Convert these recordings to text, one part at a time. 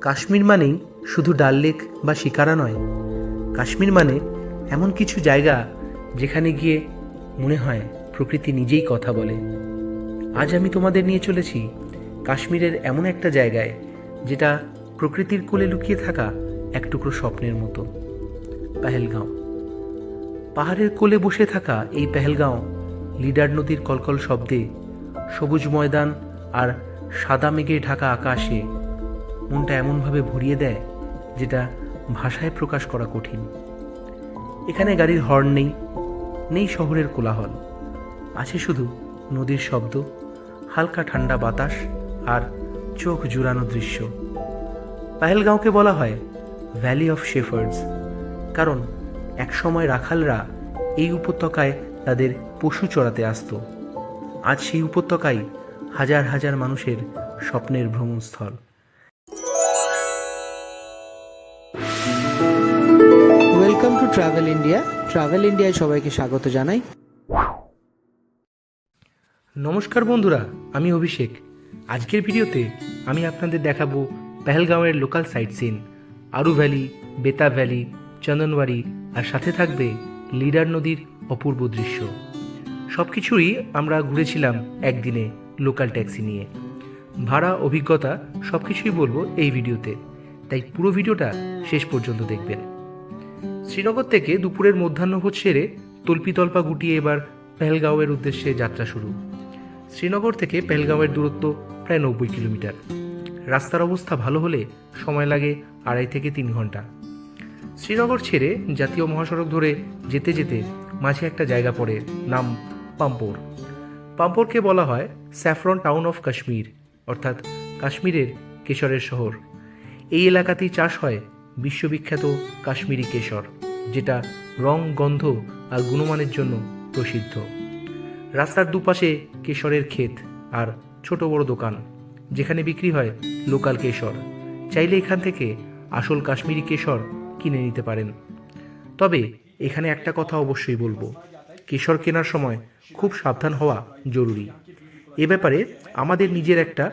কাশ্মীর মানেই শুধু ডাল লেক বা শিকারা নয়, কাশ্মীর মানে এমন কিছু জায়গা যেখানে গিয়ে মনে হয় প্রকৃতি নিজেই কথা বলে। আজ আমি তোমাদের নিয়ে চলেছি কাশ্মীরের এমন একটা জায়গায় যেটা প্রকৃতির কোলে লুকিয়ে থাকা এক টুকরো স্বপ্নের মতো, পেহেলগাঁও। পাহাড়ের কোলে বসে থাকা এই পেহেলগাঁও লিডার নদীর কলকল শব্দে, সবুজ ময়দান আর সাদা মেঘে ঢাকা আকাশে মনটা এমনভাবে ভরিয়ে দেয় যেটা ভাষায় প্রকাশ করা কঠিন। এখানে গাড়ির হর্ন নেই, নেই শহরের কোলাহল, আছে শুধু নদীর শব্দ, হালকা ঠান্ডা বাতাস আর চোখ জুড়ানো দৃশ্য। পেহেলগাঁওকে বলা হয় ভ্যালি অফ শেফার্ডস, কারণ একসময় রাখালরা এই উপত্যকায় তাদের পশু চড়াতে আসত। আজ সেই উপত্যকায় হাজার হাজার মানুষের স্বপ্নের ভ্রমণস্থল। Welcome to travel India. Travel ইন্ডিয়ায় সবাইকে স্বাগত জানাই। নমস্কার বন্ধুরা, আমি অভিষেক। আজকের ভিডিওতে আমি আপনাদের দেখাবো পেহেলগাঁওয়ের লোকাল সাইট সিন, আরু ভ্যালি, বেতাব ভ্যালি, চন্দনবাড়ি, আর সাথে থাকবে লিডার নদীর অপূর্ব দৃশ্য। সব কিছুই আমরা ঘুরেছিলাম একদিনে লোকাল ট্যাক্সি নিয়ে। ভাড়া, অভিজ্ঞতা সব কিছুই বলবো এই ভিডিওতে, তাই পুরো ভিডিওটা শেষ পর্যন্ত দেখবেন। শ্রীনগর থেকে দুপুরের মধ্যাহ্নভোজ সেরে তল্পিতল্পা গুটিয়ে এবার পেহেলগাঁওয়ের উদ্দেশ্যে যাত্রা শুরু। শ্রীনগর থেকে পেহেলগাঁওয়ের দূরত্ব প্রায় 90 কিলোমিটার। রাস্তার অবস্থা ভালো হলে সময় লাগে 2.5 থেকে 3 ঘন্টা। শ্রীনগর ছেড়ে জাতীয় মহাসড়ক ধরে যেতে যেতে মাঝে একটা জায়গা পড়ে, নাম পাম্পোর। পাম্পোরকে বলা হয় স্যাফরন টাউন অফ কাশ্মীর, অর্থাৎ কাশ্মীরের কেশরের শহর। এই এলাকাতেই চাষ হয় বিশ্ববিখ্যাত কাশ্মীরি কেশর, যেটা রং, গন্ধ আর গুণমানের জন্য প্রসিদ্ধ। রাস্তার দুপাশে কেশরের ক্ষেত আর ছোট বড় দোকান, যেখানে বিক্রি হয় লোকাল কেশর। চাইলে এখান থেকে আসল কাশ্মীরি কেশর কিনে নিতে পারেন। তবে এখানে একটা কথা অবশ্যই বলবো, কেশর কেনার সময় খুব সাবধান হওয়া জরুরি। এ ব্যাপারে আমাদের নিজের একটা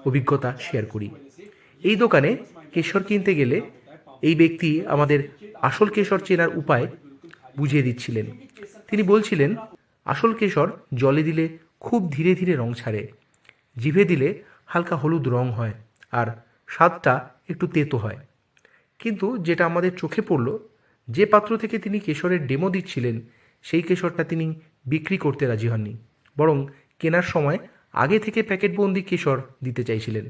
অভিজ্ঞতা শেয়ার করি। এই দোকানে কেশর কিনতে গেলে এই ব্যক্তি আমাদের আসল কেশর চেনার উপায় বুঝিয়ে দিচ্ছিলেন। তিনি বলছিলেন, আসল কেশর জলে দিলে খুব ধীরে ধীরে রং ছাড়ে, জিভে দিলে হালকা হলুদ রং হয় আর স্বাদটা একটু তেতো হয়। কিন্তু যেটা আমাদের চোখে পড়ল, যে পাত্র থেকে তিনি কেশরের ডেমো দিচ্ছিলেন সেই কেশরটা তিনি বিক্রি করতে রাজি হননি, বরং কেনার সময় আগে থেকে প্যাকেটবন্দি কেশর দিতে চাইছিলেন।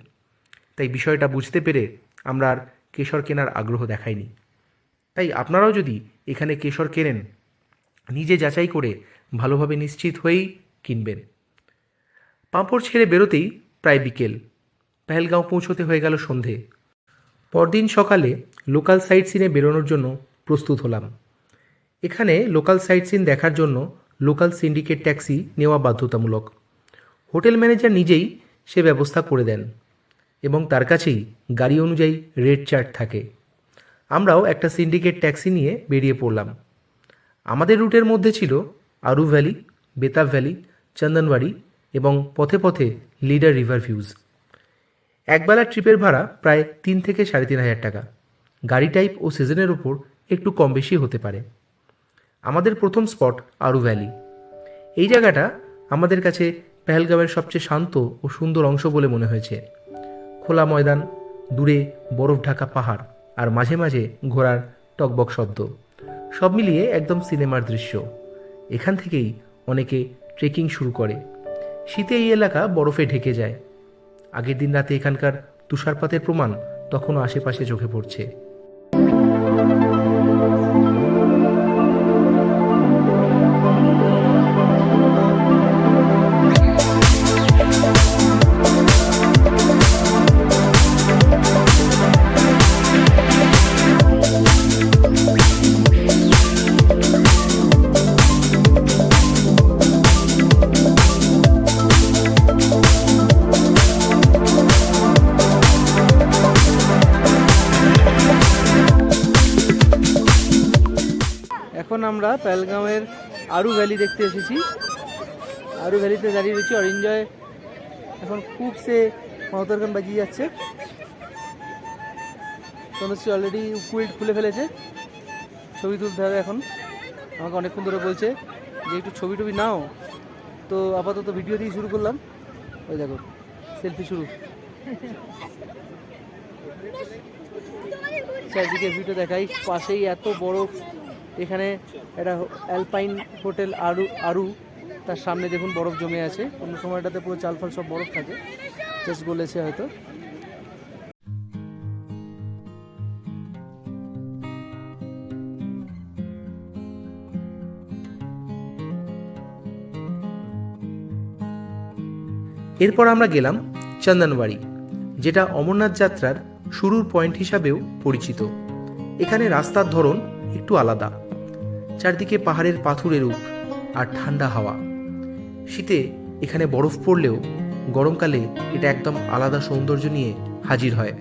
তাই বিষয়টা বুঝতে পেরে আমরা আর কেশর কেনার আগ্রহ দেখাইনি। তাই আপনারাও যদি এখানে কেশর কেনেন, নিজে যাচাই করে ভালোভাবে নিশ্চিত হয়েই কিনবেন। পাম্পড় ছেড়ে বেরোতেই প্রায় বিকেল। পেহেলগাঁও পৌঁছতে হয়ে গেল সন্ধে। পরদিন সকালে লোকাল সাইট সিনে বেরোনোর জন্য প্রস্তুত হলাম। এখানে লোকাল সাইট সিন দেখার জন্য লোকাল সিন্ডিকেট ট্যাক্সি নেওয়া বাধ্যতামূলক। হোটেল ম্যানেজার নিজেই সে ব্যবস্থা করে দেন এবং তার কাছেই গাড়ি অনুযায়ী রেট চার্ট থাকে। আমরাও একটা সিন্ডিকেট ট্যাক্সি নিয়ে বেরিয়ে পড়লাম। আমাদের রুটের মধ্যে ছিল আরু ভ্যালি, বেতাব ভ্যালি, চন্দনবাড়ি এবং পথে পথে লিডার রিভার ভিউজ। একবেলা ট্রিপের ভাড়া প্রায় 3 থেকে 3,500 টাকা। গাড়ি টাইপ ও সিজনের উপর একটু কম বেশি হতে পারে। আমাদের প্রথম স্পট আরু ভ্যালি। এই জায়গাটা আমাদের কাছে পেহেলগাঁওয়ের সবচেয়ে শান্ত ও সুন্দর অংশ বলে মনে হয়েছে। খোলা ময়দান, দূরে বরফ ঢাকা পাহাড় আর মাঝে মাঝে ঘোড়ার টকবক শব্দ, সব মিলিয়ে একদম সিনেমার দৃশ্য। এখান থেকেই অনেকে ট্রেকিং শুরু করে। শীতে এই এলাকা বরফে ঢেকে যায়। আগের দিন রাতে এখানকার তুষারপাতের প্রমাণ তখনও আশেপাশে চোখে পড়ছে। এখন আমরা পেহেলগাঁওয়ের আরু ভ্যালি দেখতে এসেছি। আরু ভ্যালিতে দাঁড়িয়ে রয়েছি। और एंजॉय এখন খুব সে মহতরগান বাজিয়ে যাচ্ছে। তনুশ্রী অলরেডি কুইট খুলে ফেলেছে, ছবি তুলতে হবে এখন। আমাকে অনেকক্ষণ ধরে বলছে যে একটু ছবি টবি নাও, তো আপাতত ভিডিও দিয়ে শুরু করলাম। ওই দেখো সেলফি শুরু। চারদিকে ভিডিও দেখাই, পাশেই এত বরফ। এখানে একটা অ্যালপাইন হোটেল আরু, তার সামনে দেখুন বরফ জমে আছে। অন্য সময়টাতে পুরো চালফাল সব বরফ থাকে, জাস্ট বলেছে হয়তো। এরপর আমরা গেলাম চন্দনবাড়ি, যেটা অমরনাথ যাত্রার শুরুর পয়েন্ট হিসাবেও পরিচিত। এখানে রাস্তার ধরন একটু আলাদা, চারদিকে পাহাড়ের পাথুরের রূপ আর ঠান্ডা হাওয়া। শীতে এখানে বরফ পড়লেও গরমকালে এটা একদম আলাদা সৌন্দর্য নিয়ে হাজির হয়।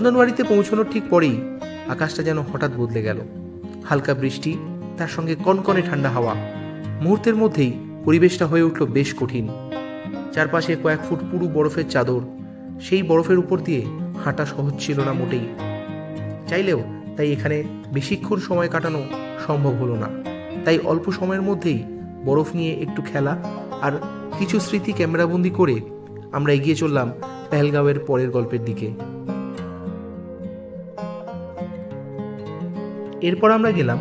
চন্দনবাড়িতে পৌঁছানোর ঠিক পরেই আকাশটা যেন হঠাৎ বদলে গেল। হালকা বৃষ্টি, তার সঙ্গে কনকনে ঠান্ডা হাওয়া। মুহূর্তের মধ্যেই পরিবেশটা হয়ে উঠল বেশ কঠিন। চারপাশে কয়েক ফুট পুরু বরফের চাদর, সেই বরফের উপর দিয়ে হাঁটা সহজ ছিল না মোটেই। চাইলেও তাই এখানে বেশিক্ষণ সময় কাটানো সম্ভব হলো না। তাই অল্প সময়ের মধ্যেই বরফ নিয়ে একটু খেলা আর কিছু স্মৃতি ক্যামেরাবন্দি করে আমরা এগিয়ে চললাম পেহেলগাঁওয়ের পরের গল্পের দিকে। এরপর আমরা গেলাম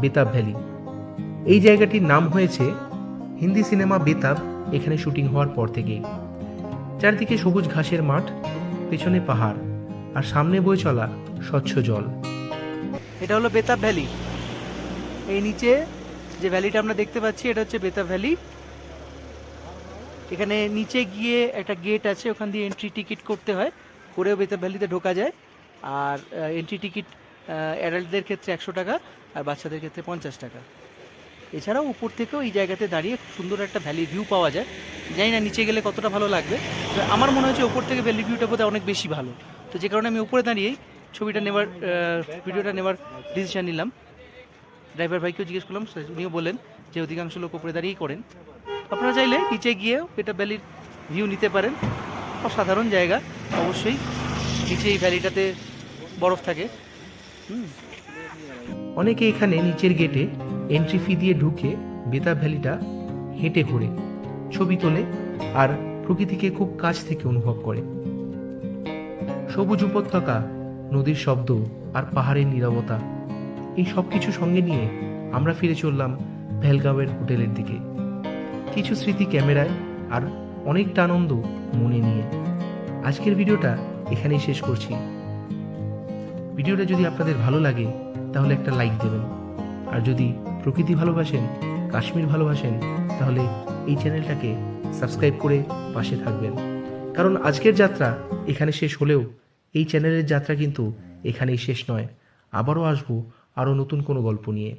বেতাব ভ্যালি। এই জায়গাটির নাম হয়েছে হিন্দি সিনেমা বেতাব এখানে শুটিং হওয়ার পর থেকেই। চারদিকে সবুজ ঘাসের মাঠ, পেছনে পাহাড় আর সামনে বয়ে চলা স্বচ্ছ জল। এটা হলো বেতাব ভ্যালি। এই নিচে যে ভ্যালিটা আমরা দেখতে পাচ্ছি এটা হচ্ছে বেতাব ভ্যালি। এখানে নিচে গিয়ে একটা গেট আছে, ওখান দিয়ে এন্ট্রি টিকিট করতে হয়, করেও বেতাব ভ্যালিতে ঢোকা যায়। আর এন্ট্রি টিকিট অ্যাডাল্টদের ক্ষেত্রে 100 টাকা আর বাচ্চাদের ক্ষেত্রে 50 টাকা। এছাড়াও উপর থেকেও এই জায়গাতে দাঁড়িয়ে সুন্দর একটা ভ্যালি ভিউ পাওয়া যায়। জানি না নিচে গেলে কতটা ভালো লাগবে, তো আমার মনে হচ্ছে উপর থেকে ভ্যালি ভিউটা বোধহয় অনেক বেশি ভালো। তো যে কারণে আমি উপরে দাঁড়িয়েই ভিডিওটা নেওয়ার ডিসিশন নিলাম। ড্রাইভার ভাইকেও জিজ্ঞেস করলাম, উনিও বললেন যে অধিকাংশ লোক উপরে দাঁড়িয়েই করেন। আপনারা চাইলে নিচে গিয়েও এটা ভ্যালির ভিউ নিতে পারেন। অসাধারণ জায়গা অবশ্যই। নিচে এই ভ্যালিটাতে বরফ থাকে। অনেকে এখানে নিচের গেটে এন্ট্রি ফি দিয়ে ঢুকে বেতাব ভ্যালিটা হেঁটে ঘোরে, ছবি তোলে আর প্রকৃতিকে খুব কাছ থেকে অনুভব করে। সবুজ উপত্যকা, নদীর শব্দ আর পাহাড়ের নীরবতা, এই সব কিছু সঙ্গে নিয়ে আমরা ফিরে চললাম পেহেলগাঁওয়ের হোটেলের দিকে, কিছু স্মৃতি ক্যামেরায় আর অনেকটা আনন্দ মনে নিয়ে। আজকের ভিডিওটা এখানেই শেষ করছি। ভিডিওটা যদি আপনাদের ভালো লাগে তাহলে একটা লাইক দেবেন, আর যদি প্রকৃতি ভালোবাসেন, কাশ্মীর ভালোবাসেন, তাহলে এই চ্যানেলটাকে সাবস্ক্রাইব করে পাশে থাকবেন। কারণ আজকের যাত্রা এখানে শেষ হলেও এই চ্যানেলের যাত্রা কিন্তু এখানেই শেষ নয়। আবারও আসবো আরও নতুন কোনো গল্প নিয়ে।